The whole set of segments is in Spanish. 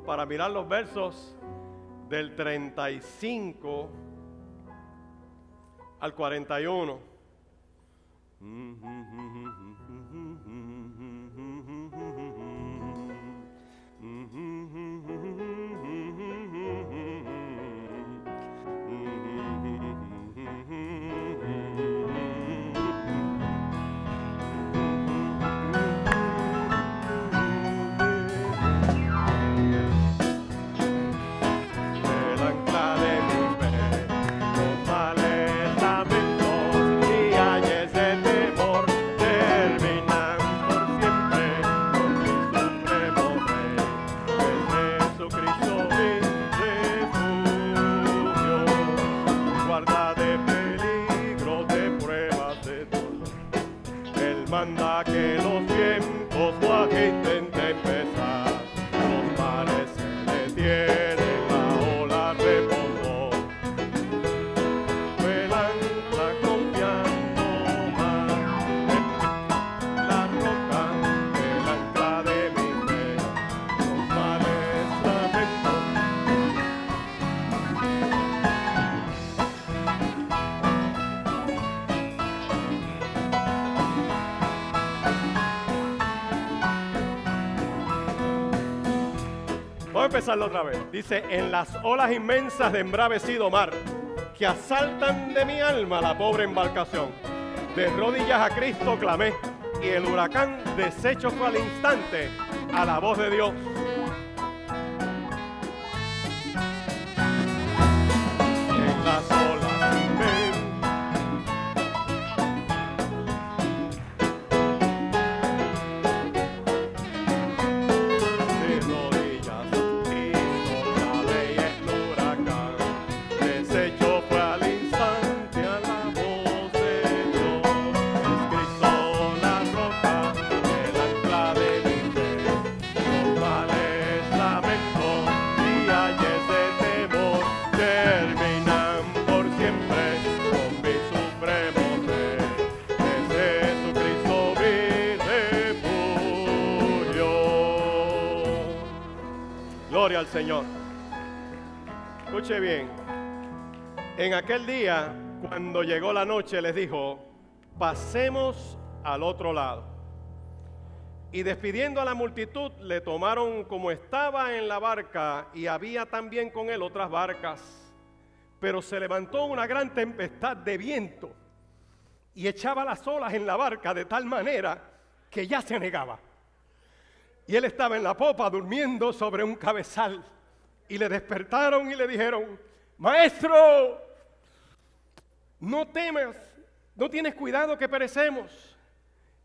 para mirar los versos del 35 al 41. Manda que los vientos lo agiten de empezar, los mares se detienen, la ola reposó, vuelan la confiando más, la roca, el ancla de mi fe, los mares lamento. Vamos a empezarlo otra vez. Dice, en las olas inmensas de embravecido mar, que asaltan de mi alma la pobre embarcación. De rodillas a Cristo clamé, y el huracán deshecho fue al instante a la voz de Dios. En las olas inmensas, gloria al Señor. Escuche bien. En aquel día, cuando llegó la noche, les dijo, pasemos al otro lado. Y despidiendo a la multitud, le tomaron como estaba en la barca, y había también con él otras barcas. Pero se levantó una gran tempestad de viento, y echaba las olas en la barca de tal manera que ya se anegaba. Y él estaba en la popa durmiendo sobre un cabezal. Y le despertaron y le dijeron, Maestro, no temas, no tienes cuidado que perecemos.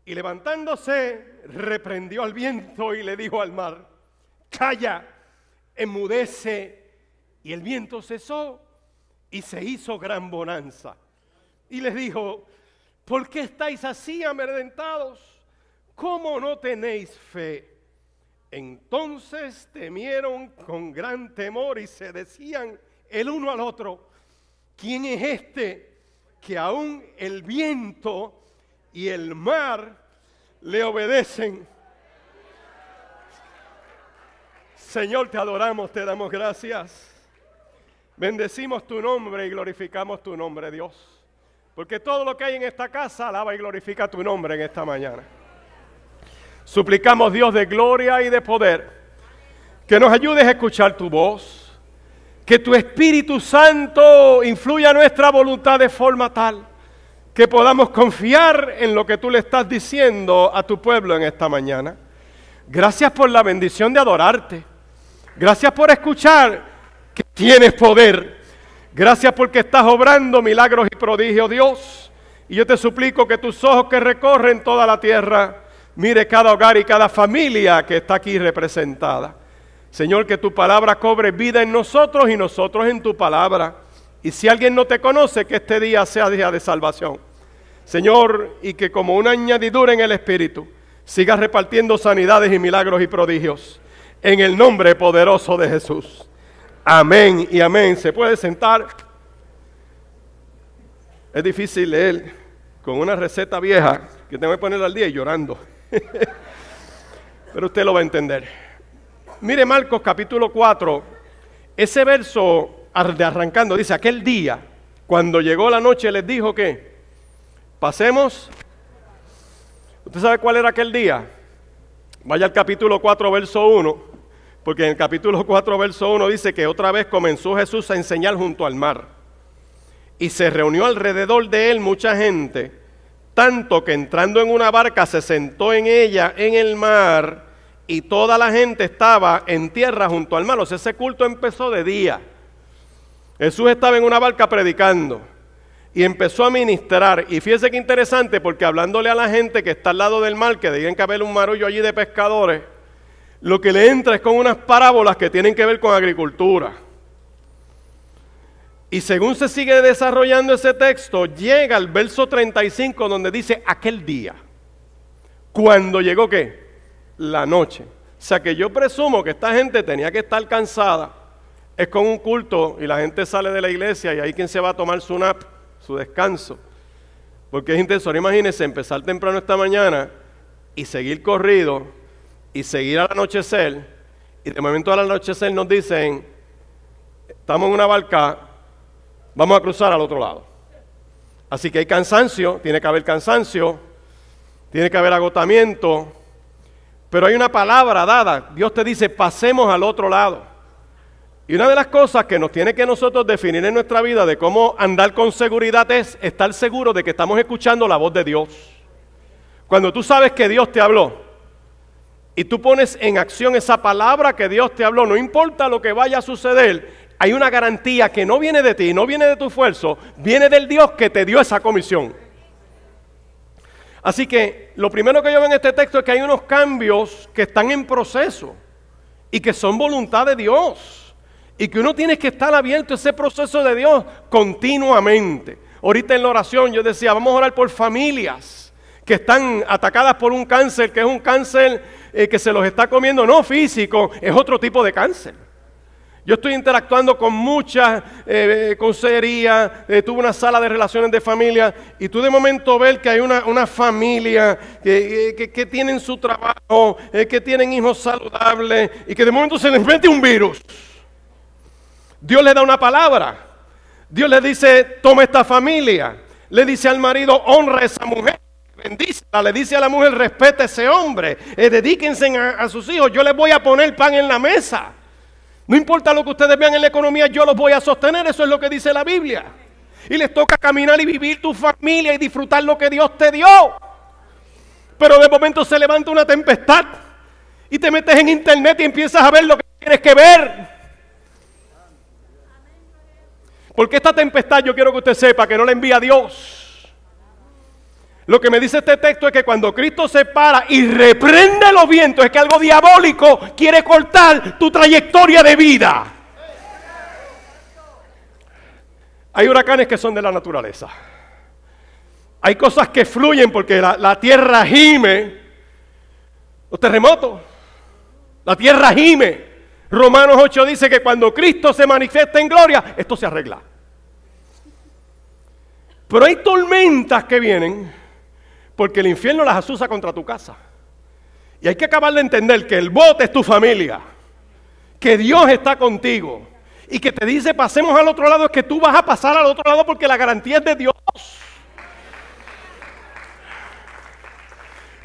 Y levantándose, reprendió al viento y le dijo al mar, calla, enmudece. Y el viento cesó y se hizo gran bonanza. Y les dijo, ¿por qué estáis así amedrentados? ¿Cómo no tenéis fe? Entonces temieron con gran temor y se decían el uno al otro, ¿quién es este que aún el viento y el mar le obedecen? Señor, te adoramos, te damos gracias. Bendecimos tu nombre y glorificamos tu nombre, Dios. Porque todo lo que hay en esta casa alaba y glorifica tu nombre en esta mañana. Suplicamos, Dios de gloria y de poder, que nos ayudes a escuchar tu voz, que tu Espíritu Santo influya nuestra voluntad de forma tal que podamos confiar en lo que tú le estás diciendo a tu pueblo en esta mañana. Gracias por la bendición de adorarte. Gracias por escuchar que tienes poder. Gracias porque estás obrando milagros y prodigios, Dios. Y yo te suplico que tus ojos que recorren toda la tierra mire cada hogar y cada familia que está aquí representada. Señor, que tu palabra cobre vida en nosotros y nosotros en tu palabra. Y si alguien no te conoce, que este día sea día de salvación. Señor, y que como una añadidura en el Espíritu, sigas repartiendo sanidades y milagros y prodigios. En el nombre poderoso de Jesús. Amén y amén. ¿Se puede sentar? Es difícil leer con una receta vieja que tengo que poner al día y llorando. Pero usted lo va a entender. mire Marcos capítulo 4, ese verso de arrancando dice, aquel día, cuando llegó la noche, les dijo que pasemos. ¿Usted sabe cuál era aquel día? Vaya al capítulo 4, verso 1, porque en el capítulo 4, verso 1 dice que otra vez comenzó Jesús a enseñar junto al mar. Y se reunió alrededor de él mucha gente, tanto que entrando en una barca se sentó en ella en el mar, y toda la gente estaba en tierra junto al mar. O sea, ese culto empezó de día. Jesús estaba en una barca predicando y empezó a ministrar. Y fíjese qué interesante, porque hablándole a la gente que está al lado del mar, que digan que haber un marullo allí de pescadores, lo que le entra es con unas parábolas que tienen que ver con agricultura. Y según se sigue desarrollando ese texto, llega al verso 35 donde dice aquel día. ¿Cuándo llegó qué? La noche. O sea que yo presumo que esta gente tenía que estar cansada. Es con un culto y la gente sale de la iglesia y ahí quien se va a tomar su nap, su descanso. Porque es intenso. Ahora imagínense empezar temprano esta mañana y seguir corrido y seguir al anochecer. Y de momento al anochecer nos dicen, estamos en una barca, vamos a cruzar al otro lado. Así que hay cansancio, tiene que haber cansancio, tiene que haber agotamiento, pero hay una palabra dada. Dios te dice, pasemos al otro lado. Y una de las cosas que nos tiene que nosotros definir en nuestra vida de cómo andar con seguridad es estar seguro de que estamos escuchando la voz de Dios. Cuando tú sabes que Dios te habló y tú pones en acción esa palabra que Dios te habló, no importa lo que vaya a suceder, hay una garantía que no viene de ti, no viene de tu esfuerzo, viene del Dios que te dio esa comisión. Así que lo primero que yo veo en este texto es que hay unos cambios que están en proceso y que son voluntad de Dios y que uno tiene que estar abierto a ese proceso de Dios continuamente. Ahorita en la oración yo decía, vamos a orar por familias que están atacadas por un cáncer, que es un cáncer que se los está comiendo, no físico, es otro tipo de cáncer. Yo estoy interactuando con mucha consejería, tuve una sala de relaciones de familia y tú de momento ves que hay una familia que tienen su trabajo, que tienen hijos saludables y que de momento se les mete un virus. Dios le da una palabra, Dios le dice toma esta familia, le dice al marido honra a esa mujer, bendícela, le dice a la mujer respeta a ese hombre, dedíquense a sus hijos, yo les voy a poner pan en la mesa. No importa lo que ustedes vean en la economía, yo los voy a sostener, eso es lo que dice la Biblia. Y les toca caminar y vivir tu familia y disfrutar lo que Dios te dio. Pero de momento se levanta una tempestad y te metes en internet y empiezas a ver lo que tienes que ver. Porque esta tempestad yo quiero que usted sepa que no la envía Dios. Lo que me dice este texto es que cuando Cristo se para y reprende los vientos, es que algo diabólico quiere cortar tu trayectoria de vida. Hay huracanes que son de la naturaleza. Hay cosas que fluyen porque la tierra gime. Los terremotos. La tierra gime. Romanos 8 dice que cuando Cristo se manifiesta en gloria, esto se arregla. Pero hay tormentas que vienen porque el infierno las asusa contra tu casa. Y hay que acabar de entender que el bote es tu familia, que Dios está contigo y que te dice pasemos al otro lado, es que tú vas a pasar al otro lado porque la garantía es de Dios.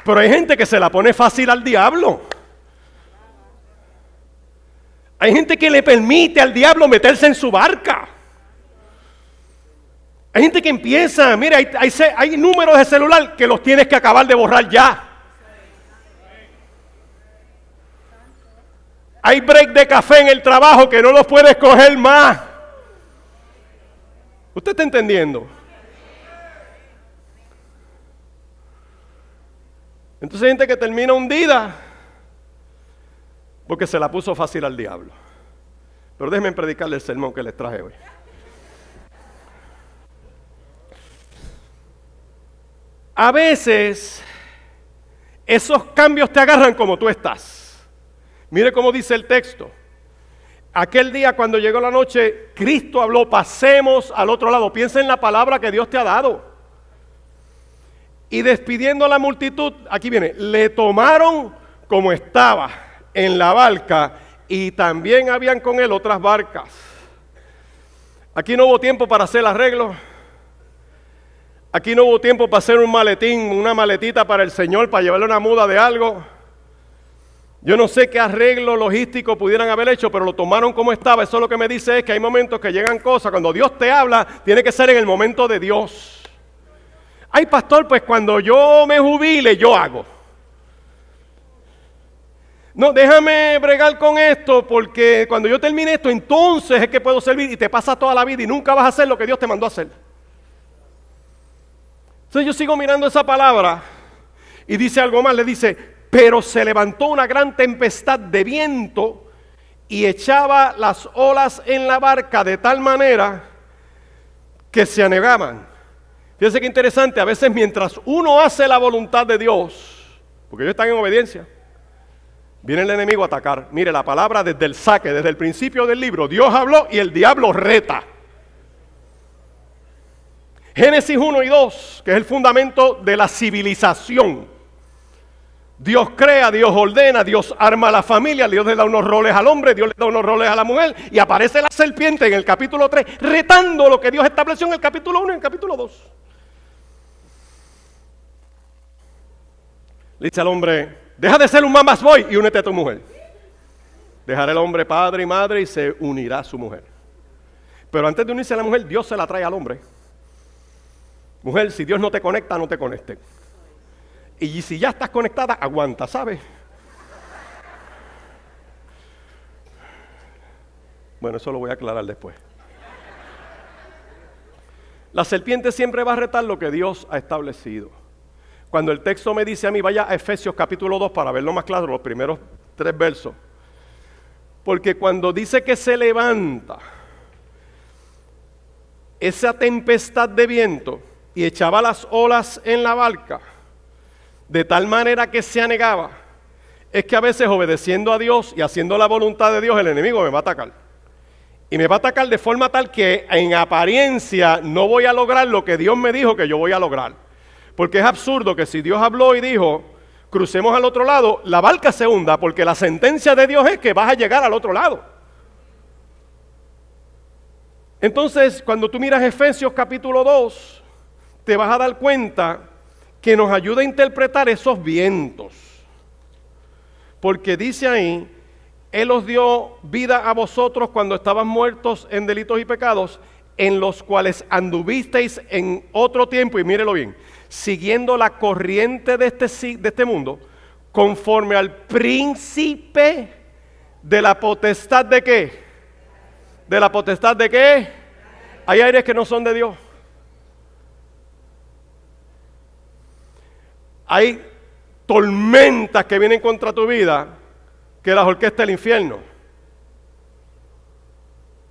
Pero hay gente que se la pone fácil al diablo. Hay gente que le permite al diablo meterse en su barca. Hay gente que empieza, mira, hay números de celular que los tienes que acabar de borrar ya. Hay break de café en el trabajo que no los puedes coger más. ¿Usted está entendiendo? Entonces hay gente que termina hundida porque se la puso fácil al diablo. Pero déjenme predicarle el sermón que les traje hoy. A veces esos cambios te agarran como tú estás. Mire cómo dice el texto. Aquel día cuando llegó la noche, Cristo habló, pasemos al otro lado. Piensa en la palabra que Dios te ha dado. Y despidiendo a la multitud, aquí viene, le tomaron como estaba en la barca y también habían con él otras barcas. Aquí no hubo tiempo para hacer arreglos. Aquí no hubo tiempo para hacer un maletín, una maletita para el Señor, para llevarle una muda de algo. Yo no sé qué arreglo logístico pudieran haber hecho, pero lo tomaron como estaba. Eso lo que me dice es que hay momentos que llegan cosas. Cuando Dios te habla, tiene que ser en el momento de Dios. Ay, pastor, pues cuando yo me jubile, yo hago. No, déjame bregar con esto, porque cuando yo termine esto, entonces es que puedo servir, y te pasa toda la vida y nunca vas a hacer lo que Dios te mandó a hacer. Entonces yo sigo mirando esa palabra y dice algo más, le dice, pero se levantó una gran tempestad de viento y echaba las olas en la barca de tal manera que se anegaban. Fíjense qué interesante, a veces mientras uno hace la voluntad de Dios, porque ellos están en obediencia, viene el enemigo a atacar. Mire, la palabra desde el saque, desde el principio del libro, Dios habló y el diablo reta. Génesis 1 y 2, que es el fundamento de la civilización. Dios crea, Dios ordena, Dios arma a la familia, Dios le da unos roles al hombre, Dios le da unos roles a la mujer, y aparece la serpiente en el capítulo 3, retando lo que Dios estableció en el capítulo 1 y en el capítulo 2. Le dice al hombre, deja de ser un mamás boy y únete a tu mujer. Dejará el hombre padre y madre y se unirá a su mujer. Pero antes de unirse a la mujer, Dios se la trae al hombre. Mujer, si Dios no te conecta, no te conecte. Y si ya estás conectada, aguanta, ¿sabes? Bueno, eso lo voy a aclarar después. La serpiente siempre va a retar lo que Dios ha establecido. Cuando el texto me dice a mí, vaya a Efesios capítulo 2 para verlo más claro, los primeros 3 versos. Porque cuando dice que se levanta esa tempestad de viento y echaba las olas en la barca, de tal manera que se anegaba, es que a veces obedeciendo a Dios y haciendo la voluntad de Dios, el enemigo me va a atacar. Y me va a atacar de forma tal que en apariencia no voy a lograr lo que Dios me dijo que yo voy a lograr. Porque es absurdo que si Dios habló y dijo, crucemos al otro lado, la barca se hunda, porque la sentencia de Dios es que vas a llegar al otro lado. Entonces, cuando tú miras Efesios capítulo 2, te vas a dar cuenta que nos ayuda a interpretar esos vientos. Porque dice ahí, Él os dio vida a vosotros cuando estaban muertos en delitos y pecados, en los cuales anduvisteis en otro tiempo, y mírelo bien, siguiendo la corriente de este mundo, conforme al príncipe de la potestad de ¿qué? ¿De la potestad de qué? Hay aires que no son de Dios. Hay tormentas que vienen contra tu vida que las orquesta el infierno.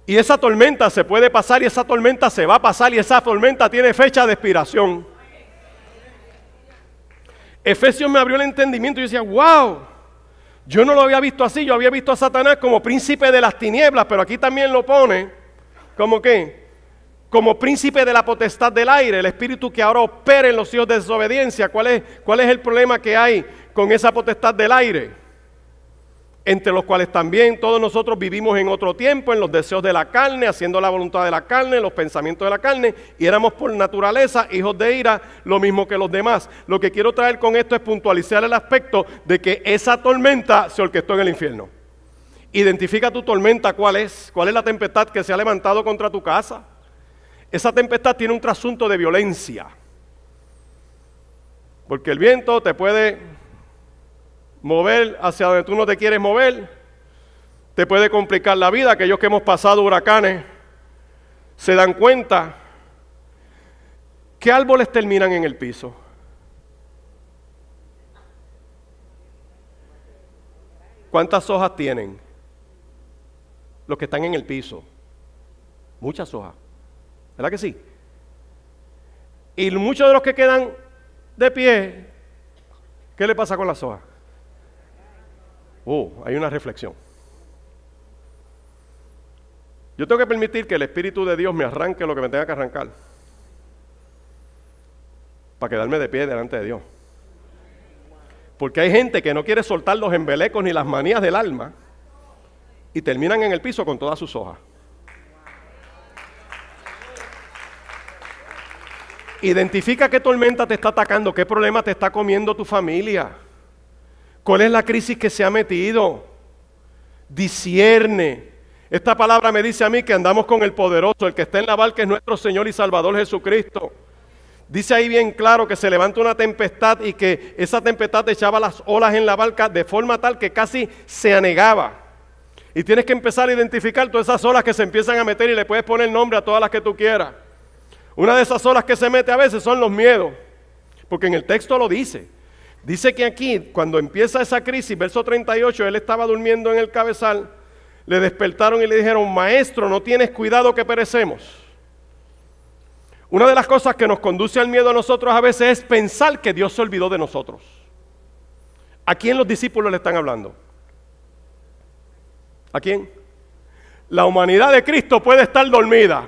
Y esa tormenta se puede pasar y esa tormenta se va a pasar y esa tormenta tiene fecha de expiración. Efesios me abrió el entendimiento y yo decía, wow, yo no lo había visto así, yo había visto a Satanás como príncipe de las tinieblas, pero aquí también lo pone, ¿como qué? Como príncipe de la potestad del aire, el espíritu que ahora opera en los hijos de desobediencia. ¿Cuál es el problema que hay con esa potestad del aire? Entre los cuales también todos nosotros vivimos en otro tiempo, en los deseos de la carne, haciendo la voluntad de la carne, los pensamientos de la carne, y éramos por naturaleza hijos de ira, lo mismo que los demás. Lo que quiero traer con esto es puntualizar el aspecto de que esa tormenta se orquestó en el infierno. Identifica tu tormenta, ¿cuál es? ¿Cuál es la tempestad que se ha levantado contra tu casa? Esa tempestad tiene un trasunto de violencia. Porque el viento te puede mover hacia donde tú no te quieres mover, te puede complicar la vida. Aquellos que hemos pasado huracanes se dan cuenta. ¿Qué árboles terminan en el piso? ¿Cuántas hojas tienen los que están en el piso? Muchas hojas, ¿verdad que sí? Y muchos de los que quedan de pie, ¿qué le pasa con las hojas? Hay una reflexión. Yo tengo que permitir que el Espíritu de Dios me arranque lo que me tenga que arrancar para quedarme de pie delante de Dios. Porque hay gente que no quiere soltar los embelecos ni las manías del alma y terminan en el piso con todas sus hojas. Identifica qué tormenta te está atacando, qué problema te está comiendo tu familia, cuál es la crisis que se ha metido. Discierne. Esta palabra me dice a mí que andamos con el poderoso, el que está en la barca es nuestro Señor y Salvador Jesucristo. Dice ahí bien claro que se levanta una tempestad y que esa tempestad echaba las olas en la barca de forma tal que casi se anegaba. Y tienes que empezar a identificar todas esas olas que se empiezan a meter y le puedes poner nombre a todas las que tú quieras. Una de esas olas que se mete a veces son los miedos, porque en el texto lo dice. Dice que aquí, cuando empieza esa crisis, verso 38, él estaba durmiendo en el cabezal, le despertaron y le dijeron, maestro, ¿no tienes cuidado que perecemos? Una de las cosas que nos conduce al miedo a nosotros a veces es pensar que Dios se olvidó de nosotros. ¿A quién los discípulos le están hablando? ¿A quién? La humanidad de Cristo puede estar dormida,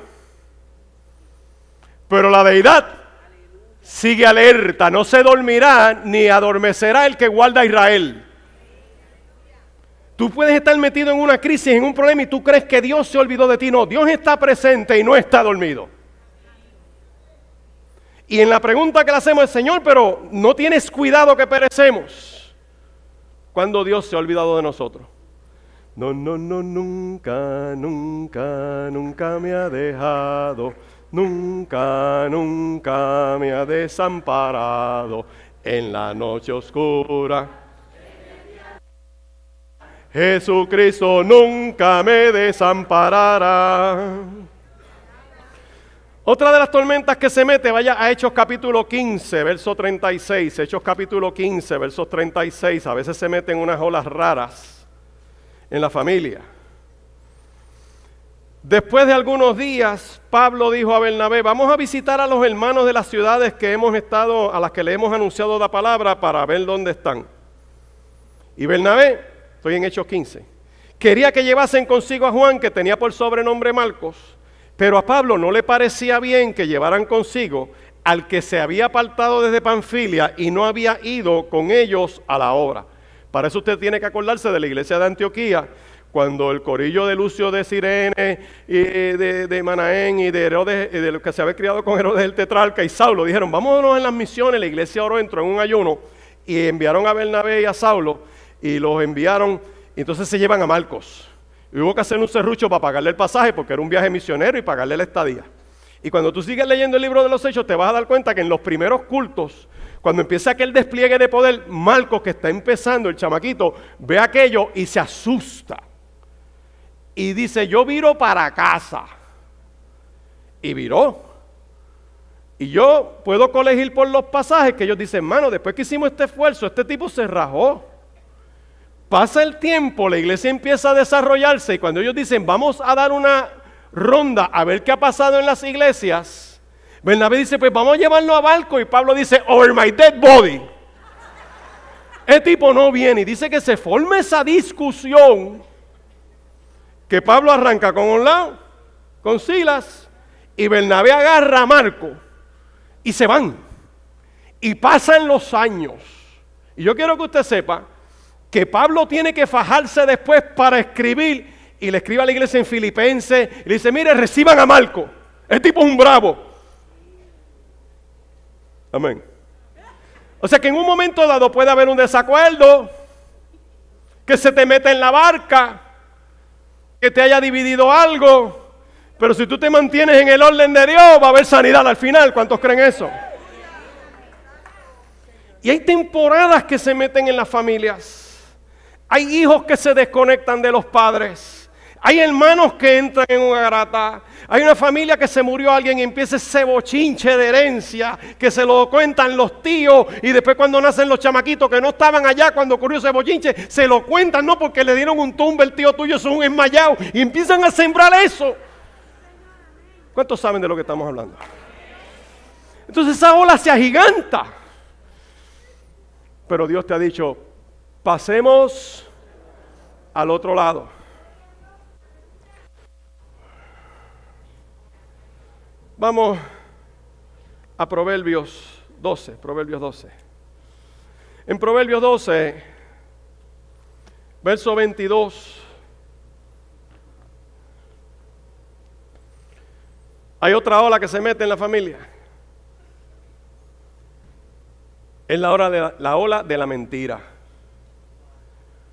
pero la deidad sigue alerta, no se dormirá ni adormecerá el que guarda a Israel. Tú puedes estar metido en una crisis, en un problema y tú crees que Dios se olvidó de ti. No, Dios está presente y no está dormido. Y en la pregunta que le hacemos es, Señor, pero ¿no tienes cuidado que perecemos? ¿Cuándo Dios se ha olvidado de nosotros? No, nunca, nunca, nunca me ha dejado. Nunca, nunca me ha desamparado en la noche oscura. Jesucristo nunca me desamparará. Otra de las tormentas que se mete, vaya a Hechos capítulo 15, verso 36. Hechos capítulo 15, verso 36. A veces se meten unas olas raras en la familia. Después de algunos días, Pablo dijo a Bernabé, vamos a visitar a los hermanos de las ciudades que hemos estado, a las que le hemos anunciado la palabra para ver dónde están. Y Bernabé, estoy en Hechos 15, quería que llevasen consigo a Juan, que tenía por sobrenombre Marcos, pero a Pablo no le parecía bien que llevaran consigo al que se había apartado desde Panfilia y no había ido con ellos a la obra. Para eso usted tiene que acordarse de la iglesia de Antioquía, cuando el corillo de Lucio de Cirene y de Manaén y de Herodes, de los que se había criado con Herodes el tetrarca y Saulo, dijeron, vámonos en las misiones. La iglesia oró, entró en un ayuno y enviaron a Bernabé y a Saulo y los enviaron, y entonces se llevan a Marcos. Y hubo que hacer un serrucho para pagarle el pasaje porque era un viaje misionero y pagarle la estadía. Y cuando tú sigues leyendo el libro de los Hechos te vas a dar cuenta que en los primeros cultos, cuando empieza aquel despliegue de poder, Marcos, que está empezando, el chamaquito, ve aquello y se asusta. Y dice, yo viro para casa. Y viró. Y yo puedo colegir por los pasajes que ellos dicen, hermano, después que hicimos este esfuerzo, este tipo se rajó. Pasa el tiempo, la iglesia empieza a desarrollarse y cuando ellos dicen, vamos a dar una ronda a ver qué ha pasado en las iglesias, Bernabé dice, pues vamos a llevarlo a barco, y Pablo dice, over my dead body. El tipo no viene y dice que se forma esa discusión, que Pablo arranca con un lado, con Silas, y Bernabé agarra a Marco, y se van. Y pasan los años. Y yo quiero que usted sepa que Pablo tiene que fajarse después para escribir, y le escribe a la iglesia en Filipenses, y le dice, mire, reciban a Marco, el tipo es un bravo. Amén. O sea que en un momento dado puede haber un desacuerdo, que se te meta en la barca, que te haya dividido algo, pero si tú te mantienes en el orden de Dios, va a haber sanidad al final. ¿Cuántos creen eso? Y hay temporadas que se meten en las familias. Hay hijos que se desconectan de los padres. Hay hermanos que entran en una garata. Hay una familia que se murió alguien y empieza ese bochinche de herencia que se lo cuentan los tíos, y después cuando nacen los chamaquitos que no estaban allá cuando ocurrió ese bochinche, se lo cuentan, no porque le dieron un tumbe, el tío tuyo es un enmayado, y empiezan a sembrar eso. ¿Cuántos saben de lo que estamos hablando? Entonces esa ola se agiganta. Pero Dios te ha dicho, pasemos al otro lado. Vamos a Proverbios 12, Proverbios 12. En Proverbios 12, verso 22, Hay otra ola que se mete en la familia. Es la ola de la mentira.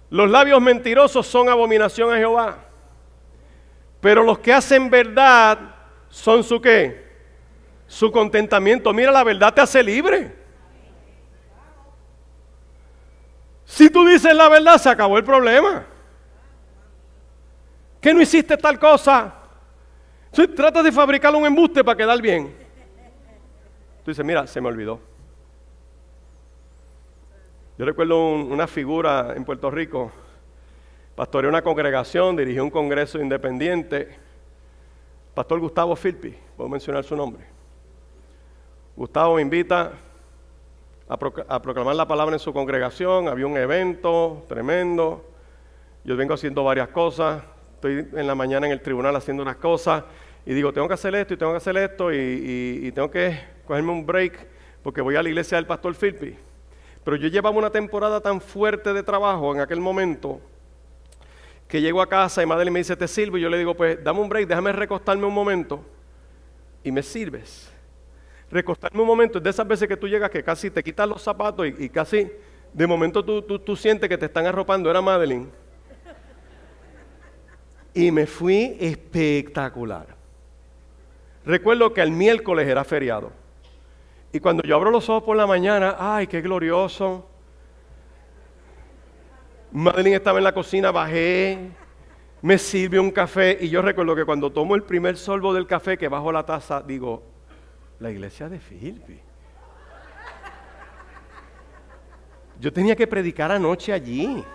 Los labios mentirosos son abominación a Jehová. Pero los que hacen verdad son su ¿qué? Su contentamiento. Mira, la verdad te hace libre. Si tú dices la verdad, se acabó el problema. ¿Que no hiciste tal cosa? Tratas de fabricar un embuste para quedar bien. Tú dices, mira, se me olvidó. Yo recuerdo una figura en Puerto Rico. Pastoreé una congregación, dirigí un congreso independiente. Pastor Gustavo Filpi, puedo mencionar su nombre. Gustavo me invita a proclamar la palabra en su congregación. Había un evento tremendo. Yo vengo haciendo varias cosas. Estoy en la mañana en el tribunal haciendo unas cosas. Y digo, tengo que hacer esto y tengo que hacer esto. Y tengo que cogerme un break porque voy a la iglesia del pastor Filpi. Pero yo llevaba una temporada tan fuerte de trabajo en aquel momento que llego a casa y Madeline me dice, ¿te sirvo? Y yo le digo, pues dame un break, déjame recostarme un momento y me sirves. Recostarme un momento es de esas veces que tú llegas que casi te quitas los zapatos y casi de momento tú sientes que te están arropando. Era Madeline. Y me fui espectacular. Recuerdo que el miércoles era feriado. Y cuando yo abro los ojos por la mañana, ¡ay, qué glorioso! Madeline estaba en la cocina, bajé, me sirvió un café. Y yo recuerdo que cuando tomo el primer sorbo del café, que bajo la taza, digo, la iglesia de Filpi. Yo tenía que predicar anoche allí.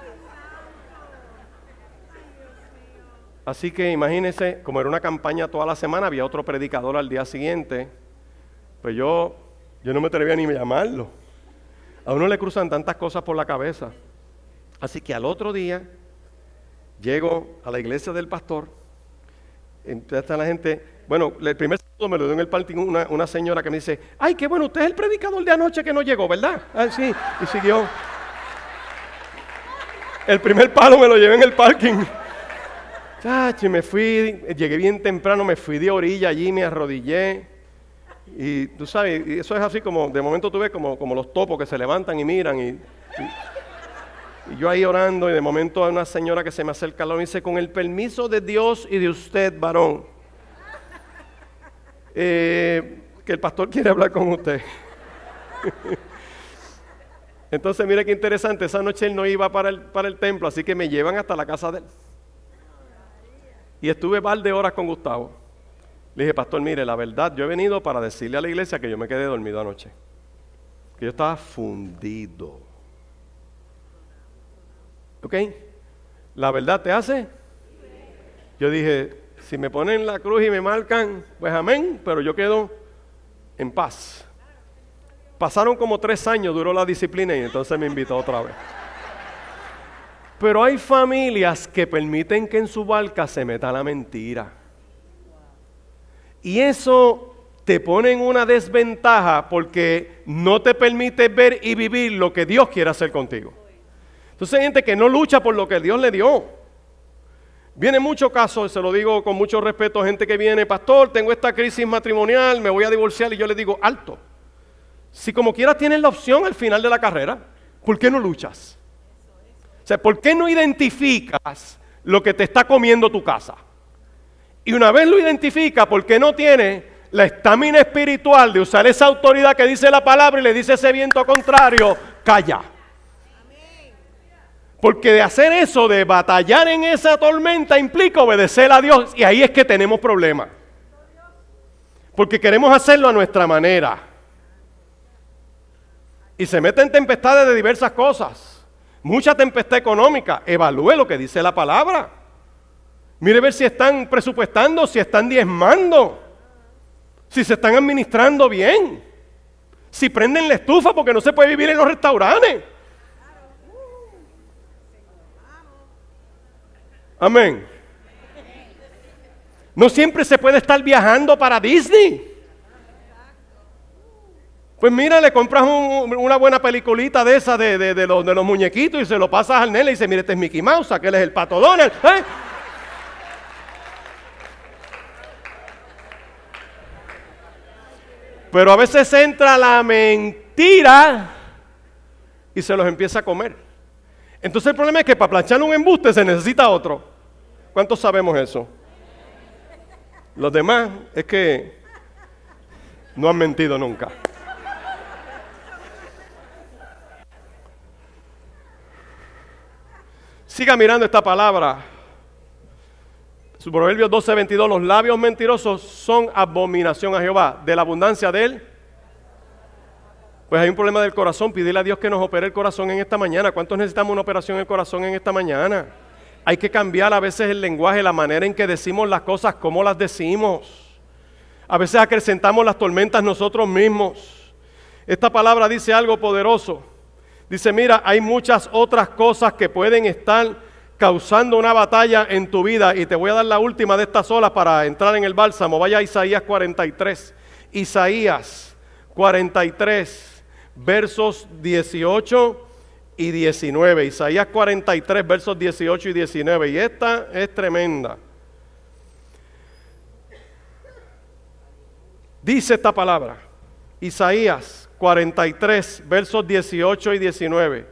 Así que imagínense, como era una campaña toda la semana, había otro predicador al día siguiente. Pues yo no me atrevía ni a llamarlo. A uno le cruzan tantas cosas por la cabeza. Así que al otro día, llego a la iglesia del pastor. Está la gente, bueno, el primer saludo me lo dio en el parking una señora que me dice, ¡ay, qué bueno, usted es el predicador de anoche que no llegó, ¿verdad? Ah, sí, y siguió. El primer palo me lo llevé en el parking. Chachi, me fui, llegué bien temprano, me fui de orilla allí, me arrodillé. Y tú sabes, y eso es así como, de momento tú ves como los topos que se levantan y miran. Y yo ahí orando, y de momento hay una señora que se me acerca al lado y dice, con el permiso de Dios y de usted, varón, que el pastor quiere hablar con usted. Entonces, mire qué interesante, esa noche él no iba para el templo, así que me llevan hasta la casa de él. Y estuve un par de horas con Gustavo. Le dije, pastor, mire, la verdad, yo he venido para decirle a la iglesia que yo me quedé dormido anoche. Que yo estaba fundido. ¿Ok? ¿La verdad te hace? Yo dije, si me ponen la cruz y me marcan, pues amén, pero yo quedo en paz. Pasaron como 3 años, duró la disciplina y entonces me invitó otra vez. Pero hay familias que permiten que en su barca se meta la mentira. Y eso te pone en una desventaja porque no te permite ver y vivir lo que Dios quiere hacer contigo. Entonces hay gente que no lucha por lo que Dios le dio. Viene muchos casos, se lo digo con mucho respeto, gente que viene, pastor, tengo esta crisis matrimonial, me voy a divorciar, y yo le digo, alto. Si como quieras tienes la opción al final de la carrera, ¿por qué no luchas? O sea, ¿por qué no identificas lo que te está comiendo tu casa? Y una vez lo identificas, ¿por qué no tienes la estamina espiritual de usar esa autoridad que dice la palabra y le dice ese viento contrario, calla? Porque de hacer eso, de batallar en esa tormenta, implica obedecer a Dios. Y ahí es que tenemos problemas. Porque queremos hacerlo a nuestra manera. Y se meten tempestades de diversas cosas. Mucha tempestad económica. Evalúe lo que dice la palabra. Mire ver si están presupuestando, si están diezmando, si se están administrando bien, si prenden la estufa porque no se puede vivir en los restaurantes. Amén. No siempre se puede estar viajando para Disney. Pues mira, le compras una buena peliculita de esa de los muñequitos y se lo pasas al nene y dice, mire, este es Mickey Mouse, aquel es el Pato Donald. Pero a veces entra la mentira y se los empieza a comer. Entonces el problema es que para planchar un embuste se necesita otro. ¿Cuántos sabemos eso? Los demás es que no han mentido nunca. Siga mirando esta palabra. Su Proverbios 12:22, los labios mentirosos son abominación a Jehová. De la abundancia de él, pues hay un problema del corazón. Pídele a Dios que nos opere el corazón en esta mañana. ¿Cuántos necesitamos una operación en el corazón en esta mañana? Hay que cambiar a veces el lenguaje, la manera en que decimos las cosas, cómo las decimos. A veces acrecentamos las tormentas nosotros mismos. Esta palabra dice algo poderoso. Dice, mira, hay muchas otras cosas que pueden estar causando una batalla en tu vida. Y te voy a dar la última de estas olas para entrar en el bálsamo. Vaya a Isaías 43. Isaías 43, versos 18 y 19. Isaías 43, versos 18 y 19. Y esta es tremenda. Dice esta palabra, Isaías 43, versos 18 y 19.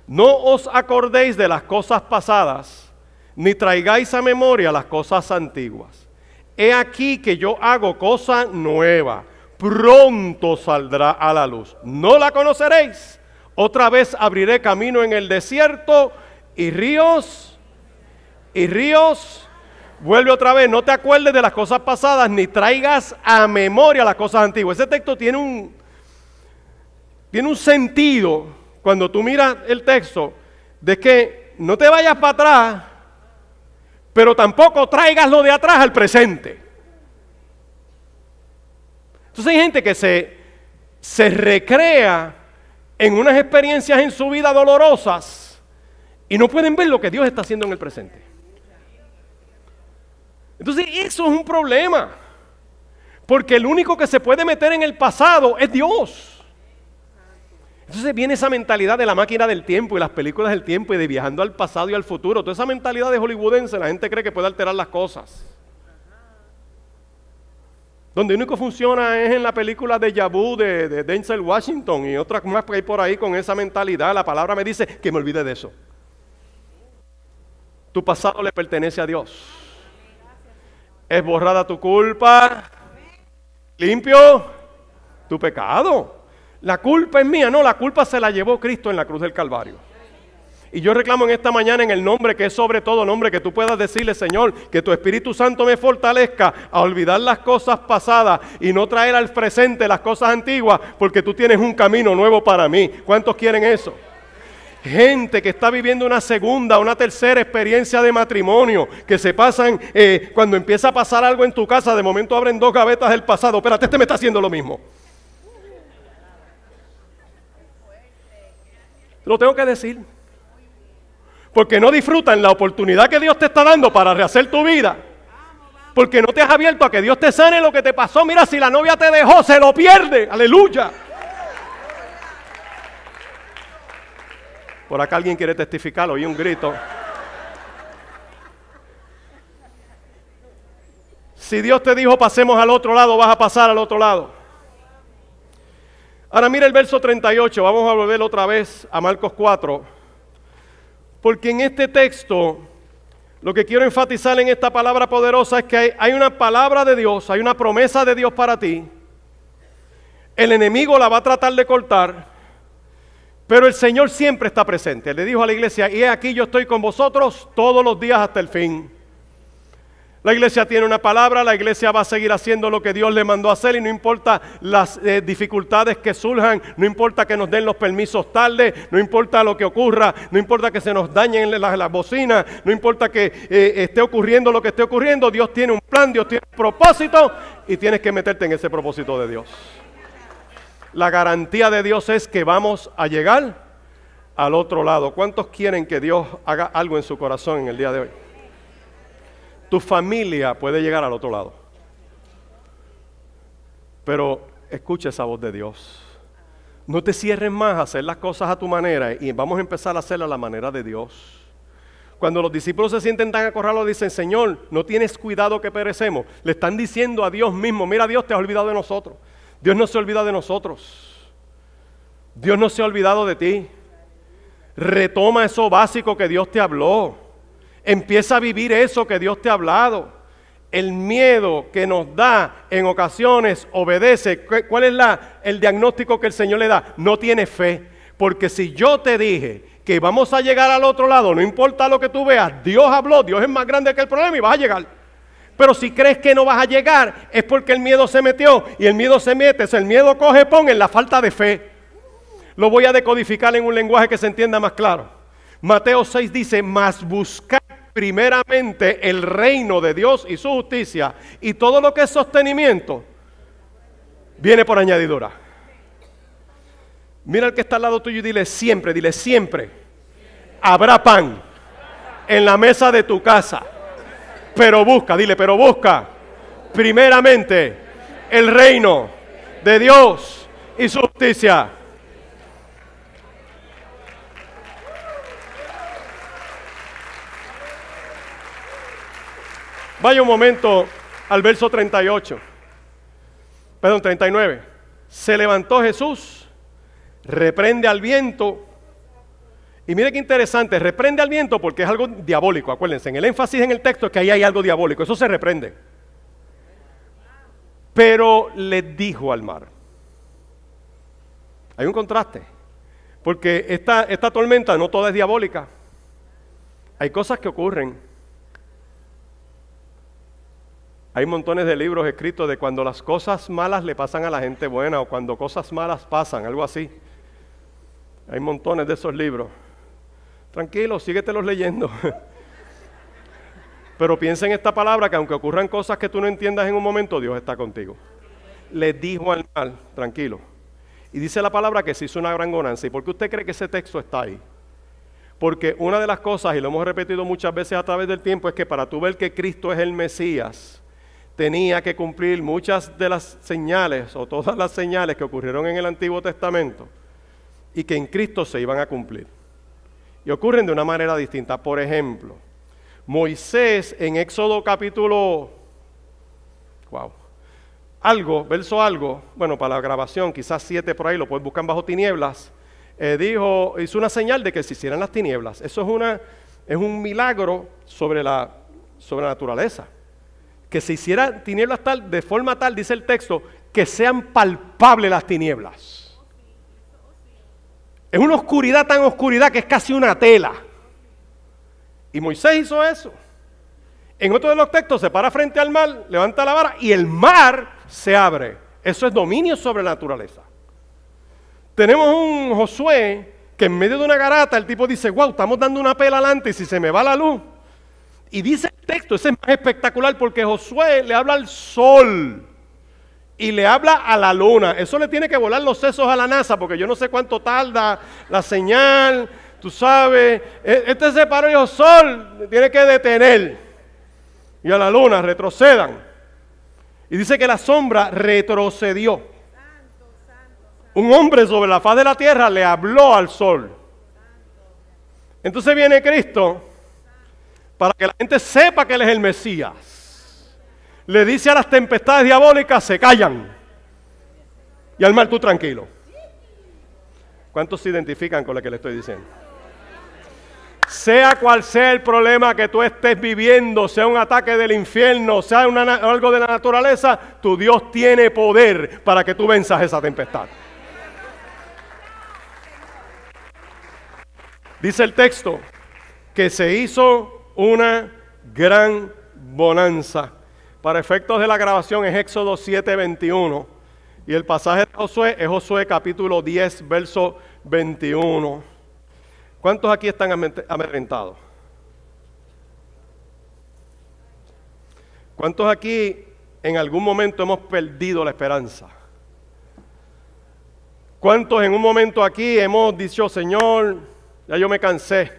No os acordéis de las cosas pasadas, ni traigáis a memoria las cosas antiguas. He aquí que yo hago cosa nueva, pronto saldrá a la luz. No la conoceréis. Otra vez abriré camino en el desierto y ríos. Vuelve otra vez, no te acuerdes de las cosas pasadas, ni traigas a memoria las cosas antiguas. Ese texto tiene un sentido, cuando tú miras el texto, de que no te vayas para atrás, pero tampoco traigas lo de atrás al presente. Entonces hay gente que se recrea en unas experiencias en su vida dolorosas y no pueden ver lo que Dios está haciendo en el presente. Entonces eso es un problema, porque el único que se puede meter en el pasado es Dios. Entonces viene esa mentalidad de la máquina del tiempo y las películas del tiempo y de viajando al pasado y al futuro. Toda esa mentalidad de hollywoodense, la gente cree que puede alterar las cosas. Donde único funciona es en la película de Yabu de Denzel Washington y otras más que hay por ahí con esa mentalidad. La palabra me dice que me olvide de eso. Tu pasado le pertenece a Dios. Es borrada tu culpa, limpio tu pecado. La culpa es mía, no, la culpa se la llevó Cristo en la cruz del Calvario. Y yo reclamo en esta mañana en el nombre que es sobre todo nombre, que tú puedas decirle, Señor, que tu Espíritu Santo me fortalezca a olvidar las cosas pasadas y no traer al presente las cosas antiguas, porque tú tienes un camino nuevo para mí. ¿Cuántos quieren eso? Gente que está viviendo una segunda, una tercera experiencia de matrimonio, que se pasan, cuando empieza a pasar algo en tu casa, de momento abren dos gavetas del pasado. Espérate, este me está haciendo lo mismo. Lo tengo que decir. Porque no disfrutan la oportunidad que Dios te está dando para rehacer tu vida. Porque no te has abierto a que Dios te sane lo que te pasó. Mira, si la novia te dejó, se lo pierde. Aleluya. Por acá alguien quiere testificar, oí un grito. Si Dios te dijo pasemos al otro lado, vas a pasar al otro lado. Ahora mira el verso 38, vamos a volver otra vez a Marcos 4. Porque en este texto, lo que quiero enfatizar en esta palabra poderosa es que hay una palabra de Dios, hay una promesa de Dios para ti. El enemigo la va a tratar de cortar. Pero el Señor siempre está presente. Le dijo a la iglesia, y he aquí yo estoy con vosotros todos los días hasta el fin. La iglesia tiene una palabra, la iglesia va a seguir haciendo lo que Dios le mandó a hacer y no importa las dificultades que surjan, no importa que nos den los permisos tarde, no importa lo que ocurra, no importa que se nos dañen las bocinas, no importa que esté ocurriendo lo que esté ocurriendo, Dios tiene un plan, Dios tiene un propósito y tienes que meterte en ese propósito de Dios. La garantía de Dios es que vamos a llegar al otro lado. ¿Cuántos quieren que Dios haga algo en su corazón en el día de hoy? Tu familia puede llegar al otro lado. Pero escucha esa voz de Dios. No te cierres más a hacer las cosas a tu manera y vamos a empezar a hacerlas a la manera de Dios. Cuando los discípulos se sienten tan acorralados, dicen, Señor, no tienes cuidado que perecemos. Le están diciendo a Dios mismo, mira, Dios te has olvidado de nosotros. Dios no se olvida de nosotros. Dios no se ha olvidado de ti. Retoma eso básico que Dios te habló. Empieza a vivir eso que Dios te ha hablado. El miedo que nos da en ocasiones obedece. ¿Cuál es el diagnóstico que el Señor le da? No tiene fe. Porque si yo te dije que vamos a llegar al otro lado, no importa lo que tú veas, Dios habló, Dios es más grande que el problema y vas a llegar. Pero si crees que no vas a llegar, es porque el miedo se metió, y el miedo se mete, el miedo coge pon en la falta de fe. Lo voy a decodificar en un lenguaje que se entienda más claro. Mateo 6 dice, mas buscad primeramente el reino de Dios y su justicia, y todo lo que es sostenimiento viene por añadidura. Mira al que está al lado tuyo y dile siempre habrá pan en la mesa de tu casa. Pero busca primeramente el reino de Dios y su justicia. Vaya un momento al verso 39. Se levantó Jesús, reprende al viento. Y mire qué interesante, reprende al viento porque es algo diabólico, acuérdense, en el énfasis en el texto es que ahí hay algo diabólico, eso se reprende. Pero le dijo al mar. Hay un contraste, porque esta tormenta no toda es diabólica. Hay cosas que ocurren. Hay montones de libros escritos de cuando las cosas malas le pasan a la gente buena o cuando cosas malas pasan, algo así. Hay montones de esos libros. Tranquilo, síguetelos leyendo. Pero piensa en esta palabra que aunque ocurran cosas que tú no entiendas en un momento, Dios está contigo. Le dijo al mar, tranquilo. Y dice la palabra que se hizo una gran bonanza. ¿Y por qué usted cree que ese texto está ahí? Porque una de las cosas, y lo hemos repetido muchas veces a través del tiempo, es que para tú ver que Cristo es el Mesías, tenía que cumplir muchas de las señales o todas las señales que ocurrieron en el Antiguo Testamento y que en Cristo se iban a cumplir. Y ocurren de una manera distinta. Por ejemplo, Moisés en Éxodo capítulo, bueno, para la grabación, quizás 7 por ahí, lo puedes buscar bajo tinieblas, hizo una señal de que se hicieran las tinieblas. Eso es un milagro sobre la naturaleza. Que se hiciera tinieblas de forma tal, dice el texto, que sean palpables las tinieblas. Es una oscuridad tan oscuridad que es casi una tela. Y Moisés hizo eso. En otro de los textos se para frente al mar, levanta la vara y el mar se abre. Eso es dominio sobre la naturaleza. Tenemos un Josué que en medio de una garata el tipo dice, wow, estamos dando una pela adelante y si se me va la luz. Y dice el texto, ese es más espectacular porque Josué le habla al sol y le habla a la luna. Eso le tiene que volar los sesos a la NASA porque yo no sé cuánto tarda la señal, tú sabes. Este se paró y dijo, sol, tiene que detener. Y a la luna, retrocedan. Y dice que la sombra retrocedió. Un hombre sobre la faz de la tierra le habló al sol. Entonces viene Cristo para que la gente sepa que Él es el Mesías. Le dice a las tempestades diabólicas, se callan. Y al mar, tú tranquilo. ¿Cuántos se identifican con lo que le estoy diciendo? Sea cual sea el problema que tú estés viviendo, sea un ataque del infierno, sea algo de la naturaleza, tu Dios tiene poder para que tú venzas esa tempestad. Dice el texto que se hizo una gran bonanza. Para efectos de la grabación es Éxodo 7:21 y el pasaje de Josué es Josué capítulo 10, verso 21. ¿Cuántos aquí están amedrentados? ¿Cuántos aquí en algún momento hemos perdido la esperanza? ¿Cuántos en un momento aquí hemos dicho, Señor, ya yo me cansé?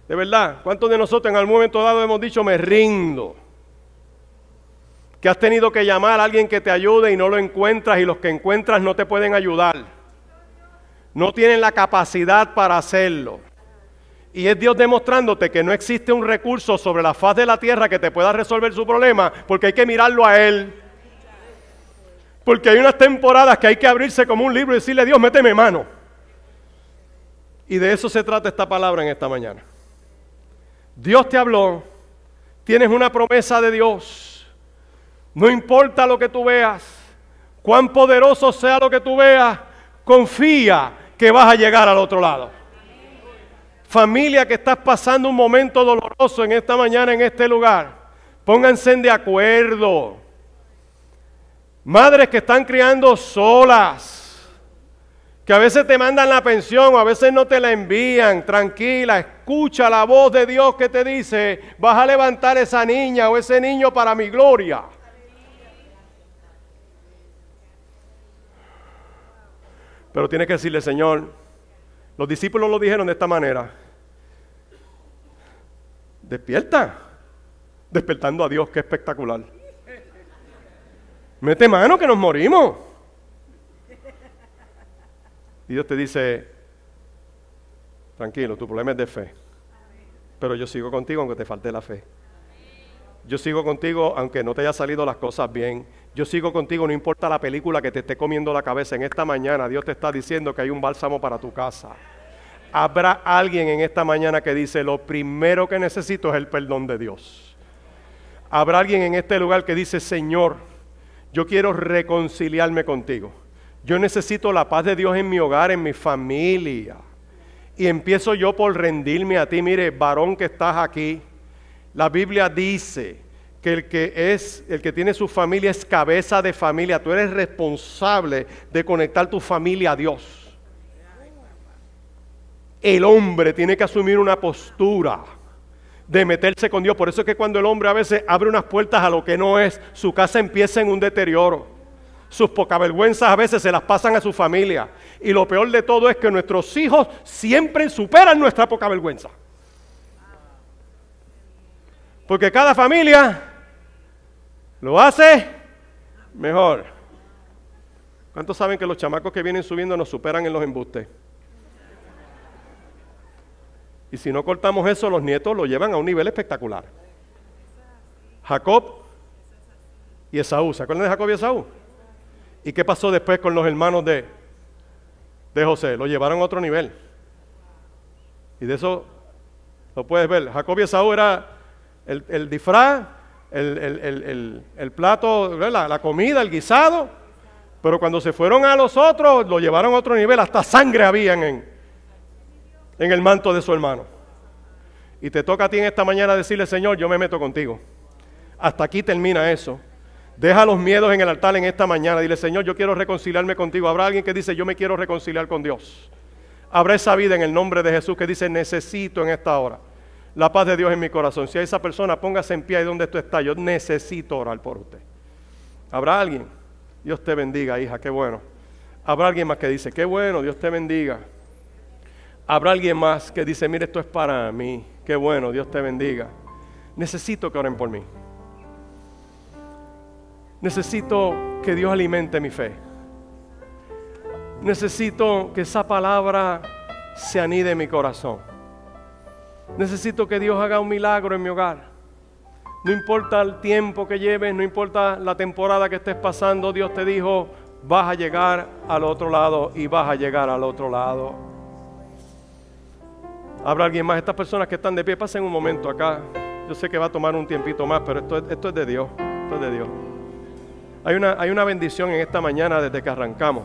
De verdad, ¿cuántos de nosotros en algún momento dado hemos dicho, me rindo? Que has tenido que llamar a alguien que te ayude y no lo encuentras y los que encuentras no te pueden ayudar. No tienen la capacidad para hacerlo. Y es Dios demostrándote que no existe un recurso sobre la faz de la tierra que te pueda resolver su problema porque hay que mirarlo a Él. Porque hay unas temporadas que hay que abrirse como un libro y decirle a Dios, méteme mano. Y de eso se trata esta palabra en esta mañana. Dios te habló, tienes una promesa de Dios. No importa lo que tú veas, cuán poderoso sea lo que tú veas, confía que vas a llegar al otro lado. Familia que estás pasando un momento doloroso en esta mañana, en este lugar, pónganse de acuerdo. Madres que están criando solas, que a veces te mandan la pensión o a veces no te la envían, tranquila, escucha la voz de Dios que te dice, vas a levantar esa niña o ese niño para mi gloria. Pero tienes que decirle, Señor, los discípulos lo dijeron de esta manera, despierta, despertando a Dios, qué espectacular. Mete mano que nos morimos. Y Dios te dice, tranquilo, tu problema es de fe. Pero yo sigo contigo aunque te falte la fe. Yo sigo contigo aunque no te haya salido las cosas bien. Yo sigo contigo, no importa la película que te esté comiendo la cabeza. En esta mañana Dios te está diciendo que hay un bálsamo para tu casa. Habrá alguien en esta mañana que dice, lo primero que necesito es el perdón de Dios. Habrá alguien en este lugar que dice, Señor, yo quiero reconciliarme contigo. Yo necesito la paz de Dios en mi hogar, en mi familia. Y empiezo yo por rendirme a ti. Mire, varón que estás aquí, la Biblia dice que el que tiene su familia es cabeza de familia. Tú eres responsable de conectar tu familia a Dios. El hombre tiene que asumir una postura de meterse con Dios. Por eso es que cuando el hombre a veces abre unas puertas a lo que no es, su casa empieza en un deterioro. Sus pocavergüenzas a veces se las pasan a su familia. Y lo peor de todo es que nuestros hijos siempre superan nuestra pocavergüenza. Porque cada familia lo hace mejor. ¿Cuántos saben que los chamacos que vienen subiendo nos superan en los embustes? Y si no cortamos eso, los nietos lo llevan a un nivel espectacular. Jacob y Esaú. ¿Se acuerdan de Jacob y Esaú? ¿Y qué pasó después con los hermanos de José? Lo llevaron a otro nivel. Y de eso lo puedes ver. Jacob y Esaú era el disfraz, el plato, la comida, el guisado. Pero cuando se fueron a los otros, lo llevaron a otro nivel. Hasta sangre habían en el manto de su hermano. Y te toca a ti en esta mañana decirle, Señor, yo me meto contigo. Hasta aquí termina eso. Deja los miedos en el altar en esta mañana. Dile, Señor, yo quiero reconciliarme contigo. Habrá alguien que dice, yo me quiero reconciliar con Dios. Habrá esa vida en el nombre de Jesús que dice, necesito en esta hora la paz de Dios en mi corazón. Si hay esa persona, póngase en pie ahí donde tú estás. Yo necesito orar por usted. ¿Habrá alguien? Dios te bendiga, hija, qué bueno. Habrá alguien más que dice, qué bueno, Dios te bendiga. Habrá alguien más que dice, mire, esto es para mí. Qué bueno, Dios te bendiga. Necesito que oren por mí. Necesito que Dios alimente mi fe. Necesito que esa palabra se anide en mi corazón. Necesito que Dios haga un milagro en mi hogar. No importa el tiempo que lleves, no importa la temporada que estés pasando, Dios te dijo, vas a llegar al otro lado y vas a llegar al otro lado. ¿Habrá alguien más? Estas personas que están de pie, pasen un momento acá. Yo sé que va a tomar un tiempito más, pero esto es de Dios. Esto es de Dios. Hay una bendición en esta mañana desde que arrancamos.